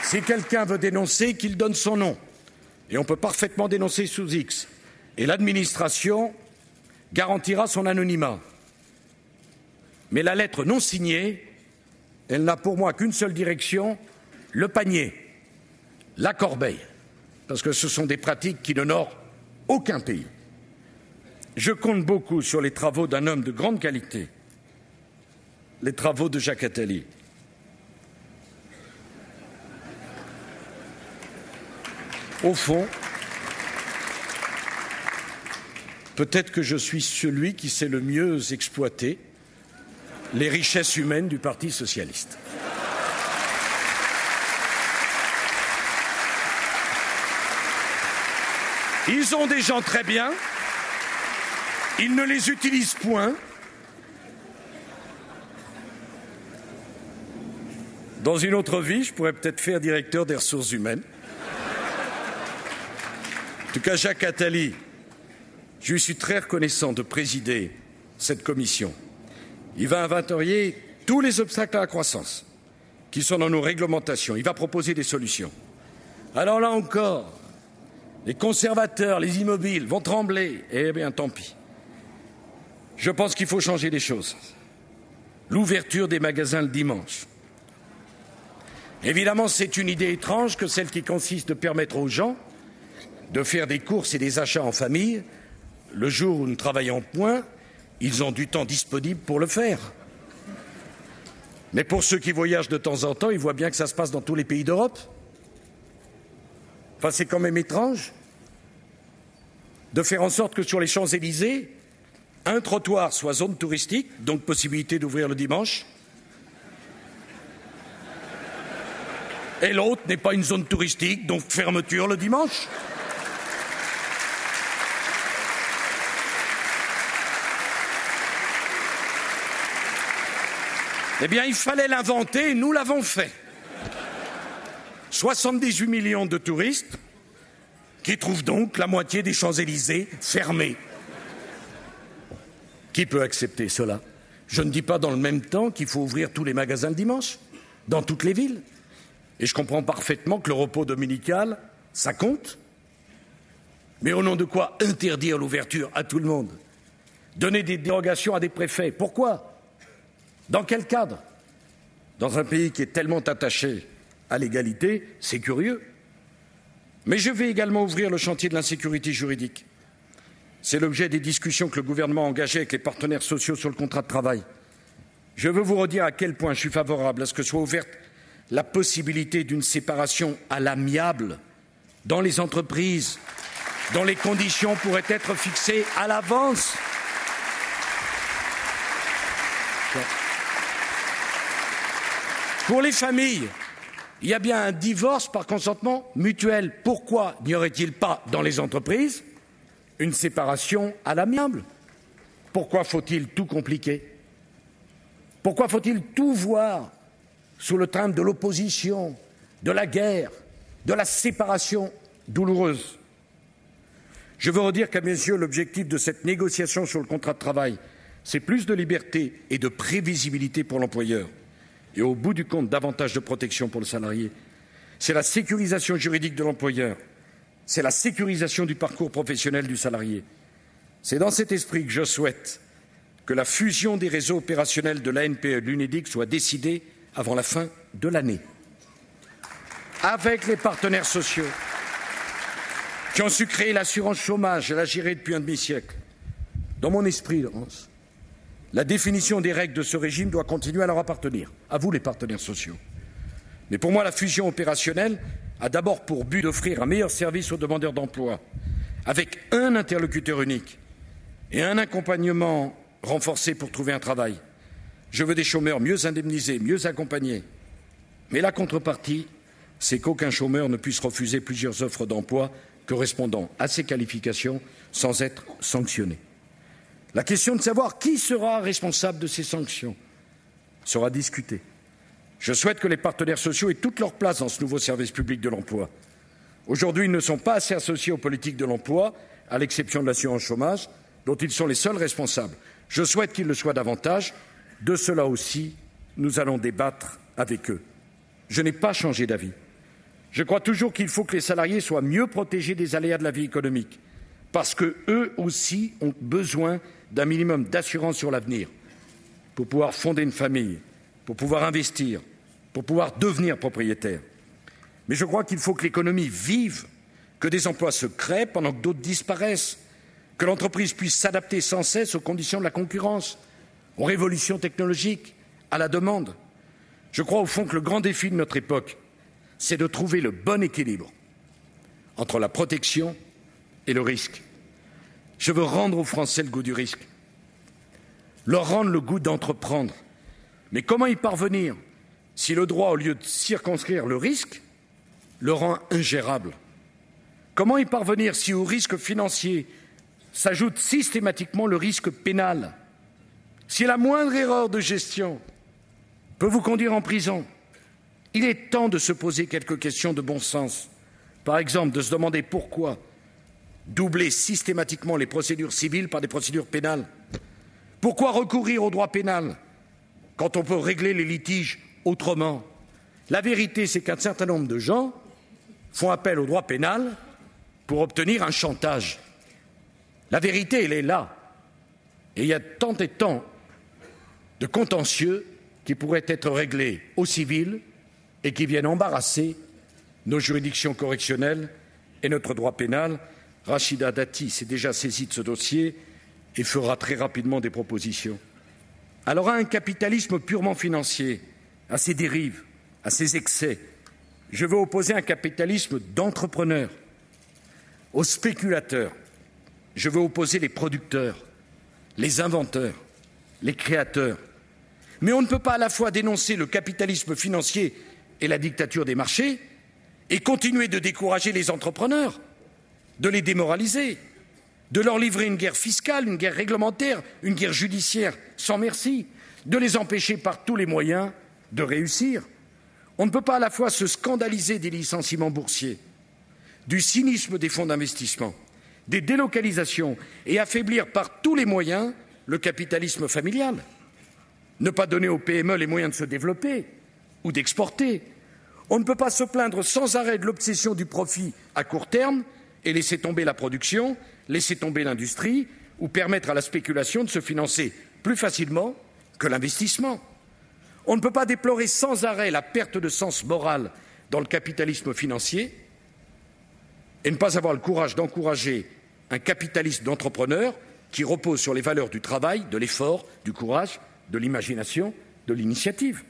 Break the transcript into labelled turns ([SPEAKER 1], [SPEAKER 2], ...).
[SPEAKER 1] Si quelqu'un veut dénoncer, qu'il donne son nom. Et on peut parfaitement dénoncer sous X. Et l'administration garantira son anonymat. Mais la lettre non signée, elle n'a pour moi qu'une seule direction, le panier, la corbeille. Parce que ce sont des pratiques qui n'honorent aucun pays. Je compte beaucoup sur les travaux d'un homme de grande qualité, les travaux de Jacques Attali. Au fond, peut-être que je suis celui qui sait le mieux exploiter les richesses humaines du Parti socialiste. Ils ont des gens très bien, ils ne les utilisent point. Dans une autre vie, je pourrais peut-être faire directeur des ressources humaines. En tout cas, Jacques Attali, je lui suis très reconnaissant de présider cette commission. Il va inventorier tous les obstacles à la croissance qui sont dans nos réglementations. Il va proposer des solutions. Alors là encore, les conservateurs, les immobiles vont trembler. Eh bien, tant pis. Je pense qu'il faut changer les choses. L'ouverture des magasins le dimanche. Évidemment, c'est une idée étrange que celle qui consiste de permettre aux gens de faire des courses et des achats en famille. Le jour où nous travaillons point, ils ont du temps disponible pour le faire. Mais pour ceux qui voyagent de temps en temps, ils voient bien que ça se passe dans tous les pays d'Europe. Enfin, c'est quand même étrange de faire en sorte que sur les Champs-Élysées, un trottoir soit zone touristique, donc possibilité d'ouvrir le dimanche, et l'autre n'est pas une zone touristique, donc fermeture le dimanche. Eh bien, il fallait l'inventer et nous l'avons fait. 78 millions de touristes qui trouvent donc la moitié des Champs-Élysées fermés. Qui peut accepter cela? Je ne dis pas dans le même temps qu'il faut ouvrir tous les magasins le dimanche, dans toutes les villes. Et je comprends parfaitement que le repos dominical, ça compte. Mais au nom de quoi interdire l'ouverture à tout le monde? Donner des dérogations à des préfets? Pourquoi? Dans quel cadre? Dans un pays qui est tellement attaché à l'égalité, c'est curieux. Mais je vais également ouvrir le chantier de l'insécurité juridique. C'est l'objet des discussions que le gouvernement a engagées avec les partenaires sociaux sur le contrat de travail. Je veux vous redire à quel point je suis favorable à ce que soit ouverte la possibilité d'une séparation à l'amiable dans les entreprises, dont les conditions pourraient être fixées à l'avance. Pour les familles, il y a bien un divorce par consentement mutuel. Pourquoi n'y aurait-il pas dans les entreprises une séparation à l'amiable? Pourquoi faut-il tout compliquer? Pourquoi faut-il tout voir sous le terme de l'opposition, de la guerre, de la séparation douloureuse? Je veux redire qu'à mes yeux, l'objectif de cette négociation sur le contrat de travail, c'est plus de liberté et de prévisibilité pour l'employeur. Et au bout du compte, davantage de protection pour le salarié. C'est la sécurisation juridique de l'employeur. C'est la sécurisation du parcours professionnel du salarié. C'est dans cet esprit que je souhaite que la fusion des réseaux opérationnels de l'ANPE et de l'UNEDIC soit décidée avant la fin de l'année, avec les partenaires sociaux qui ont su créer l'assurance chômage et la gérer depuis un demi-siècle. Dans mon esprit, Laurence, la définition des règles de ce régime doit continuer à leur appartenir, à vous les partenaires sociaux. Mais pour moi, la fusion opérationnelle a d'abord pour but d'offrir un meilleur service aux demandeurs d'emploi, avec un interlocuteur unique et un accompagnement renforcé pour trouver un travail. Je veux des chômeurs mieux indemnisés, mieux accompagnés. Mais la contrepartie, c'est qu'aucun chômeur ne puisse refuser plusieurs offres d'emploi correspondant à ses qualifications sans être sanctionné. La question de savoir qui sera responsable de ces sanctions sera discutée. Je souhaite que les partenaires sociaux aient toute leur place dans ce nouveau service public de l'emploi. Aujourd'hui, ils ne sont pas assez associés aux politiques de l'emploi, à l'exception de l'assurance chômage, dont ils sont les seuls responsables. Je souhaite qu'ils le soient davantage. De cela aussi, nous allons débattre avec eux. Je n'ai pas changé d'avis Je crois toujours qu'il faut que les salariés soient mieux protégés des aléas de la vie économique, parce qu'eux aussi ont besoin d'un minimum d'assurance sur l'avenir pour pouvoir fonder une famille, pour pouvoir investir, pour pouvoir devenir propriétaire. Mais je crois qu'il faut que l'économie vive, que des emplois se créent pendant que d'autres disparaissent, que l'entreprise puisse s'adapter sans cesse aux conditions de la concurrence, aux révolutions technologiques, à la demande. Je crois au fond que le grand défi de notre époque, c'est de trouver le bon équilibre entre la protection et le risque. Je veux rendre aux Français le goût du risque, leur rendre le goût d'entreprendre. Mais comment y parvenir si le droit, au lieu de circonscrire le risque, le rend ingérable? Comment y parvenir si au risque financier s'ajoute systématiquement le risque pénal? Si la moindre erreur de gestion peut vous conduire en prison, il est temps de se poser quelques questions de bon sens. Par exemple, de se demander pourquoi doubler systématiquement les procédures civiles par des procédures pénales? Pourquoi recourir au droit pénal quand on peut régler les litiges autrement? La vérité, c'est qu'un certain nombre de gens font appel au droit pénal pour obtenir un chantage. La vérité, elle est là. Et il y a tant et tant de contentieux qui pourraient être réglés au civil et qui viennent embarrasser nos juridictions correctionnelles et notre droit pénal. Rachida Dati s'est déjà saisie de ce dossier et fera très rapidement des propositions. Alors à un capitalisme purement financier, à ses dérives, à ses excès, je veux opposer un capitalisme d'entrepreneurs. Aux spéculateurs, je veux opposer les producteurs, les inventeurs, les créateurs. Mais on ne peut pas à la fois dénoncer le capitalisme financier et la dictature des marchés et continuer de décourager les entrepreneurs, de les démoraliser, de leur livrer une guerre fiscale, une guerre réglementaire, une guerre judiciaire sans merci, de les empêcher par tous les moyens de réussir. On ne peut pas à la fois se scandaliser des licenciements boursiers, du cynisme des fonds d'investissement, des délocalisations et affaiblir par tous les moyens le capitalisme familial. Ne pas donner aux PME les moyens de se développer ou d'exporter. On ne peut pas se plaindre sans arrêt de l'obsession du profit à court terme et laisser tomber la production, laisser tomber l'industrie ou permettre à la spéculation de se financer plus facilement que l'investissement. On ne peut pas déplorer sans arrêt la perte de sens moral dans le capitalisme financier et ne pas avoir le courage d'encourager un capitalisme d'entrepreneurs qui repose sur les valeurs du travail, de l'effort, du courage, de l'imagination, de l'initiative.